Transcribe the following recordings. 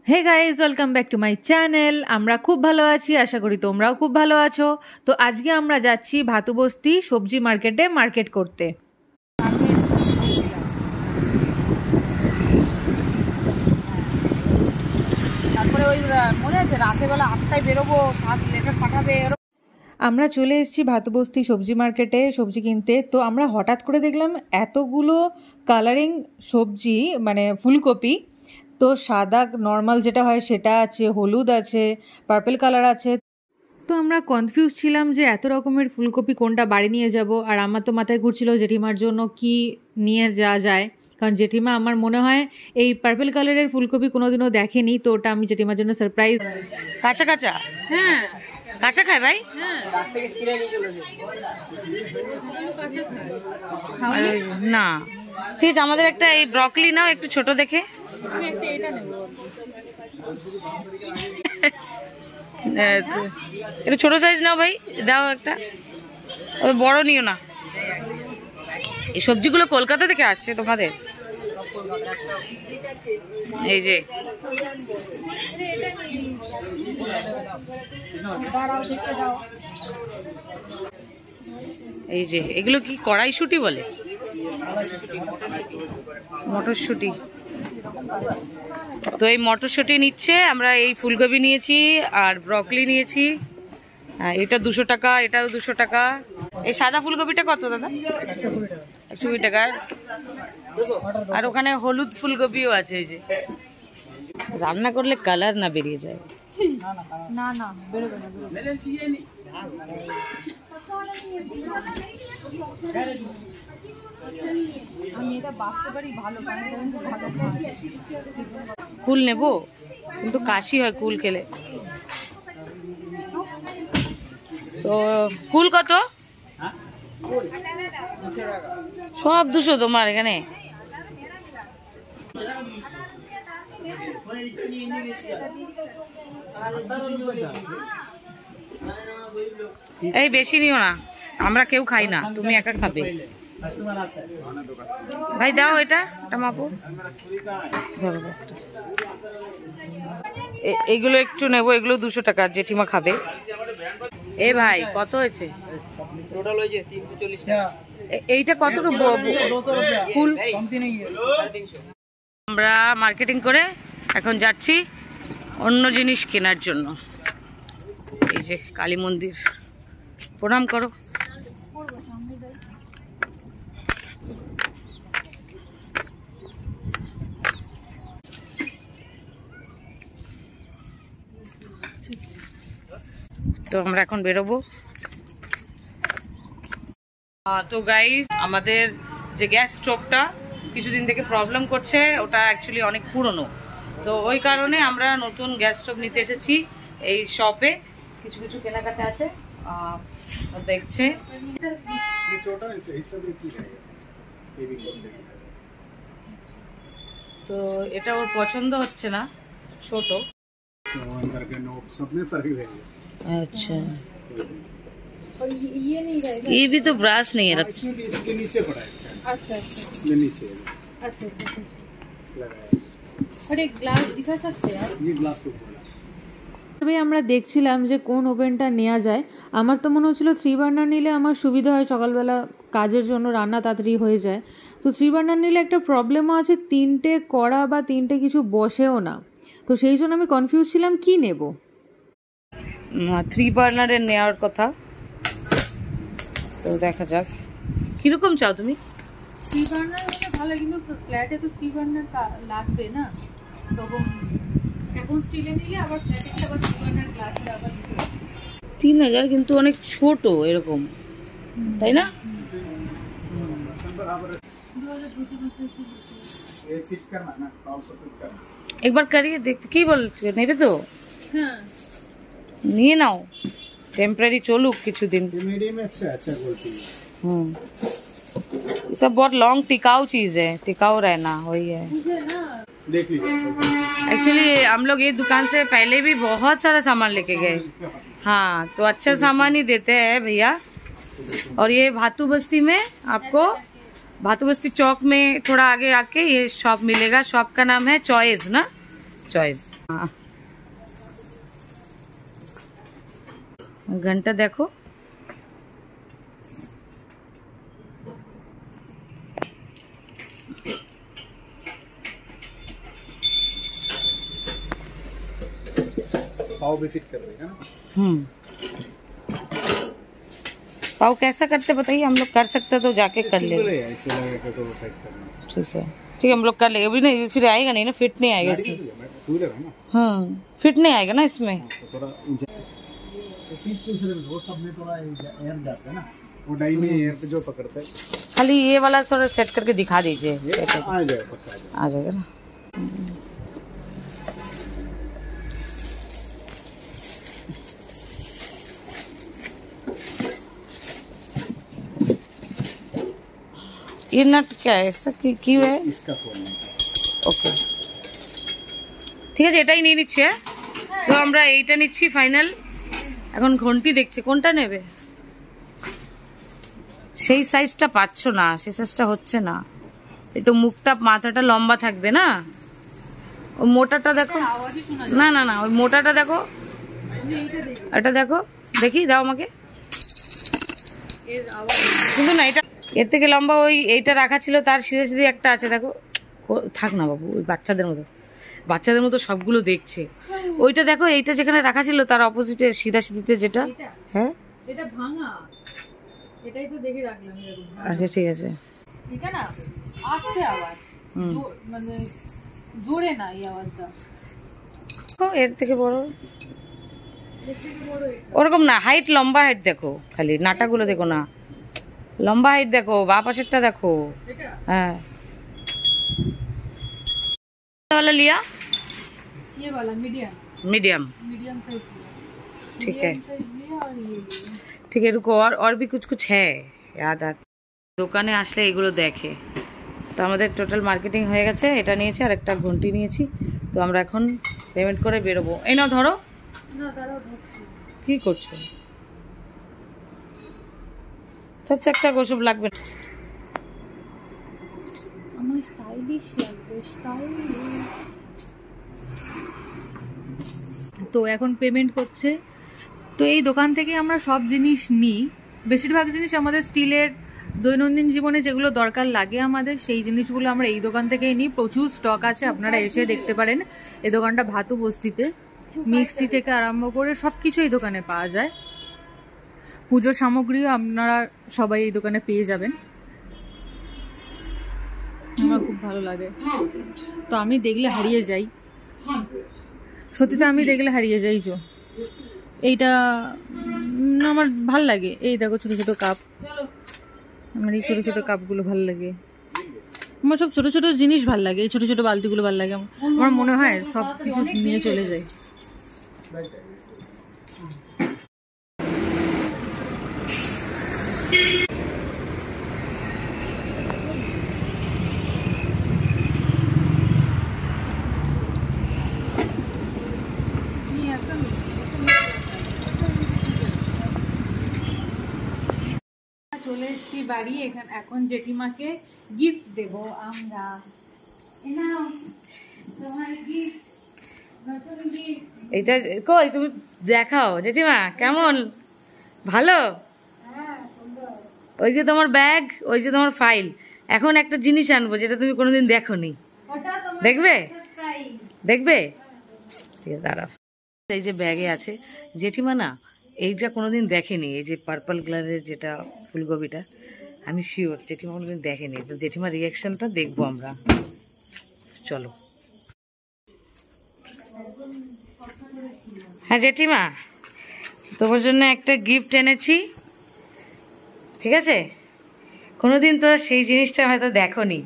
Hey guys, welcome back to my channel. আমরা খুব ভালো আছি, আশা করি তোমরাও খুব ভালো আছো। তো আজকে আমরা যাচ্ছি ভাতুবস্তি সবজি মার্কেটে মার্কেট করতে। তারপরে ওই মনে আছে রাতেরবেলা 8টায় বেরোবো, 7 লেটার পাঠাবে। আমরা চলে এসেছি ভাতুবস্তি সবজি মার্কেটে সবজি কিনতে। তো আমরা হঠাৎ করে দেখলাম এতগুলো কালারিং সবজি, মানে ফুলকপি। তো সাদা নর্মাল যেটা হয় সেটা আছে, হলুদ আছে, পার্পল কালার আছে। তো আমরা কনফিউজ ছিলাম যে এত রকমের ফুলকপি কোনটা বাড়ি নিয়ে যাব। আর আমার তো মাথায় ঘুরছিল জেঠিমার জন্য কি নিয়ে যাওয়া যায়, কারণ জেঠিমা আমার মনে হয় এই পার্পল কালারের ফুলকপি কোনোদিনও দেখেনি। তো ওটা আমি জেঠিমার জন্য সারপ্রাইজ। কাঁচা কাঁচা, হ্যাঁ কাঁচা খায় ভাই। না ঠিক আছে, আমাদের একটা এই ব্রকলি নাও, একটু ছোট দেখে। একটু ছোট সাইজ নাও ভাই, দাও একটা, বড় নিও না। এই সবজিগুলো কলকাতা থেকে আসছে তোমাদের। এই যে এই যে এগুলো কি কড়াইশুঁটি বলে? মটরশুঁটি। তো এই মটরশুঁটি নিচ্ছে, আমরা এই ফুলকপি নিয়েছি আর ব্রকলি নিয়েছি। এটা 200 টাকা, এটাও 200 টাকা। এই সাদা ফুলকপিটা কত দাদা? 120 টাকা। আর ওখানে হলুদ ফুলকপিও আছে। এই যে রান্না করলে কালার না বেরিয়ে যায়। না না, বেরোবে না। আমি এটা বাঁচতে পারি ভালো, কুল নেবো, কিন্তু কাশি হয় কুল খেলে। তো কুল কত? সব 200 তোমার এখানে? এই বেশি নিও না, আমরা কেউ খাই না, তুমি একা খাবে। ভাই দাও এটা মাপো। এইগুলো একটু নেবো, এগুলো 200 টাকা, জেঠিমা খাবে। এ ভাই কত হয়েছে? এইটা কত ফুল? আমরা মার্কেটিং করে এখন যাচ্ছি অন্য জিনিস কেনার জন্য। এই যে কালী মন্দির, প্রণাম করো। তো আমরা এখন বেরোবো। তো গাইস, আমাদের যে গ্যাস স্টোভটা কিছুদিন থেকে প্রবলেম করছে, ওটা অ্যাকচুয়ালি অনেক পুরনো। তো ওই কারণে আমরা নতুন গ্যাস স্টোভ নিতে এসেছি এই শপে। কিছু কিছু কেনাকাটা আছে, দেখছে। তো এটা ওর পছন্দ হচ্ছে না, ছোট। अच्छा, ये भी तो ब्रास नहीं है। इसके नीचे पड़ा है। अच्छा अच्छा, नीचे। अच्छा अच्छा, और एक ग्लास दिखा सकते हैं? ये ग्लास को তবে আমরা দেখছিলাম যে কোন ওভেনটা নেওয়া যায়। আমার তো মনে হচ্ছিল 3 বার্নার নিলে আমার সুবিধা হয়, সকালবেলা কাজের জন্য রান্না তাড়াতাড়ি হয়ে যায়। তো 3 বার্নার নিলে একটা প্রবলেমও আছে, 3টে কড়া বা 3টে কিছু বসেও না। তো সেই জন্য আমি কনফিউজ ছিলাম কি নেব। 3 বার্নারের নেওয়ার কথা। তো দেখা যাক কিরকম চাও তুমি। 3 বার্নার হলে ভালো, কিন্তু ফ্ল্যাটে তো 3 বার্নার লাগবে না। তখন এখন স্টিলে নিলে আবার ফ্ল্যাটে আবার 3 বার্নার গ্লাসে আবার নিতে হবে। 3000 কিন্তু অনেক ছোট এরকম, তাই না? একবার করিয়ে দেখতে, কি বল নেবে তো? হ্যাঁ নিয়ে নাও, টেম্পরারি চলুক কিছুদিন। ये सब बहुत लॉन्ग टिकाऊ चीज है, टिकाऊ रहना वही है। एक्चुअली हम लोग ये दुकान से पहले भी बहुत सारा सामान लेके गए। हाँ, तो अच्छा सामान ही देते हैं भैया। और ये भातुबस्ती में आपको, भातुबस्ती चौक में थोड़ा आगे आके ये शॉप मिलेगा। शॉप का नाम है चॉइस ना, चॉइस। घंटा देखो, पाव भी फिट कर देगा ना। पाव कैसा करते बताइए, हम लोग कर सकते तो जाके कर ले। ऐसे लगेगा तो फिट करना। ठीक है ठीक है, हम लोग कर लेंगे। अभी नहीं, फिर आएगा नहीं ना, फिट नहीं आएगा इसमें। टू व्हीलर है ना। हाँ, फिट नहीं आएगा ना इसमें। थोड़ा वो सब में थोड़ा एयर जाता है ना, वो डाई में एयर पे जो पकड़ता है। खाली ये वाला थोड़ा सेट करके दिखा दीजिए। आ जाएगा, पक्का आ जाएगा ना। ये नट क्या है, ऐसा क्यों है? इसका फोन है। ওকে, ঠিক আছে, এটাই নিয়ে নিচ্ছি। হ্যাঁ, তো আমরা এইটা নিচ্ছি ফাইনাল। এখন ঘন্টি দেখছি কোনটা নেবে। সেই সাইজটা পাচ্ছ না, সেই সাইজটা হচ্ছে না। একটু মুখটা মাথাটা লম্বা থাকবে না। ওই মোটাটা দেখো, না না না, ওই মোটাটা দেখো, এটা দেখো, দেখি দাও আমাকে। কিন্তু না, এটা এর থেকে লম্বা ওই এইটা রাখা ছিল, তার সিধে সিধে একটা আছে দেখো। থাক না বাবু, ওই বাচ্চাদের মতো সবগুলো দেখছে। ওইটা দেখো, এইটা যেখানে রাখা ছিল তার অপোজিটে সিধা সিধিতে যেটা। হ্যাঁ, এটা ভাঙা, এটাই তো দেখে রাখলাম এরকম। আচ্ছা ঠিক আছে। এটা না আস্তে আওয়াজ, মানে জোরে না এই আওয়াজটা। এর থেকে বড়, ওরকম না, হাইট লম্বা হাইট দেখো, খালি নাটাগুলো দেখো না, লম্বা হাইট দেখো, বা পাশেরটা দেখো। হ্যাঁ, वाला लिया, ये वाला मीडियम मीडियम साइज ठीक है, और ये ठीक है। रुको, और भी कुछ है याद आ। দোকানে আসলে এগুলো দেখে। তো আমাদের টোটাল মার্কেটিং হয়ে গেছে। এটা নিয়েছি আর একটা ঘন্টি নিয়েছি। তো আমরা এখন পেমেন্ট করে বেরোবো। এই নাও ধরো। না, দাঁড়াও ধরছি। কি করছো? একটা গোসব লাগবে, আমার স্টাইলিশ লাগবে, স্টাইলিশ। তো এখন পেমেন্ট করছে। তো এই দোকান থেকে আমরা সব জিনিস নিই। বেশিরভাগ জিনিস আমাদের স্টিলের দৈনন্দিন জীবনে যেগুলো দরকার লাগে আমাদের, সেই জিনিসগুলো আমরা এই দোকান থেকেই নিই। প্রচুর স্টক আছে, আপনারা এসে দেখতে পারেন। এই দোকানটা ভাতু বস্তিতে। মিক্সি থেকে আরম্ভ করে সব কিছু এই দোকানে পাওয়া যায়। পুজোর সামগ্রীও আপনারা সবাই এই দোকানে পেয়ে যাবেন। আমার খুব ভালো লাগে। তো আমি দেখলে হারিয়ে যাই, সত্যি তো আমি দেখলে হারিয়ে যাই। এইটা আমার ভাল লাগে। এই দেখো ছোট ছোট কাপ, আমার এই ছোট ছোট কাপগুলো ভাল লাগে। আমার সব ছোট ছোট জিনিস ভাল লাগে, এই ছোট ছোট বালতিগুলো ভাল লাগে। আমার মনে হয় সব কিছু নিয়ে চলে যায়। চলে এসেছি বাড়ি। এখন জেঠিমাকে গিফট দেব আমরা। তোমার গিফট, নতুন গিফট। এইটা কই তুমি দেখাও জেঠিমা, কেমন? ভালো? ওই যে তোমার ব্যাগ, ওই যে তোমার ফাইল। এখন একটা জিনিস আনবো যেটা তুমি কোনোদিন দেখোনি, দেখবে? দেখবে? ঠিক আছে, দাঁড়াও। এই যে ব্যাগে আছে, জেঠিমা না এইটা কোনোদিন দেখেনি। এই যে পার্পল কালারের যেটা ফুলকপিটা, আমি শিওর জেঠিমা কোনোদিন দেখেনি। তো জেঠিমার রিয়াকশনটা দেখবো আমরা। চলো। হ্যাঁ জেঠিমা, তোমার জন্য একটা গিফট এনেছি, ঠিক আছে? কোনোদিন তো সেই জিনিসটা হয়তো দেখোনি,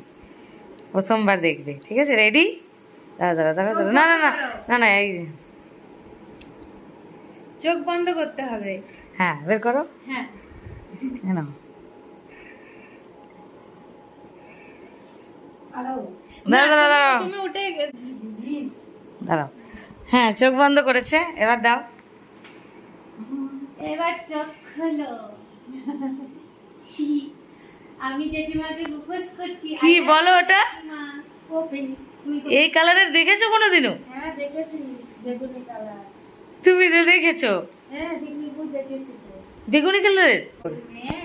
প্রথমবার দেখবে, ঠিক আছে? রেডি? দাঁড়া দাঁড়া দাঁড়া দাঁড়া, না না না না না, এই চোখ বন্ধ করতে হবে। হ্যাঁ, বের করো। হ্যাঁ, না দাঁড়া দাঁড়া দাঁড়াও, তুমি উঠে দাঁড়াও। হ্যাঁ, চোখ বন্ধ করেছে, এবার দাও। এবার চোখ খোলো। আমি জেঠিমাকে প্রপোজ করছি। কি বলো ওটা? এই কালারের দেখেছো কোনোদিনও? হ্যাঁ দেখেছি। বেগুনি কালার। তুমি তো দেখেছো হ্যাঁ পিকনিকও দেখেছি তো। বেগুনি কালারের? নিয়ে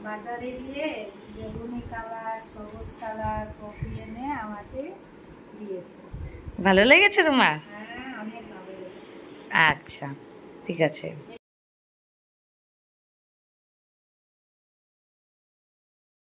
বাজারে গিয়ে বেগুনি কালার সবুজ কালার কপি এনে আমাকে দিয়েছে। ভালো লেগেছে তোমার? হ্যাঁ অনেক ভালো লেগেছে। আচ্ছা, ঠিক আছে।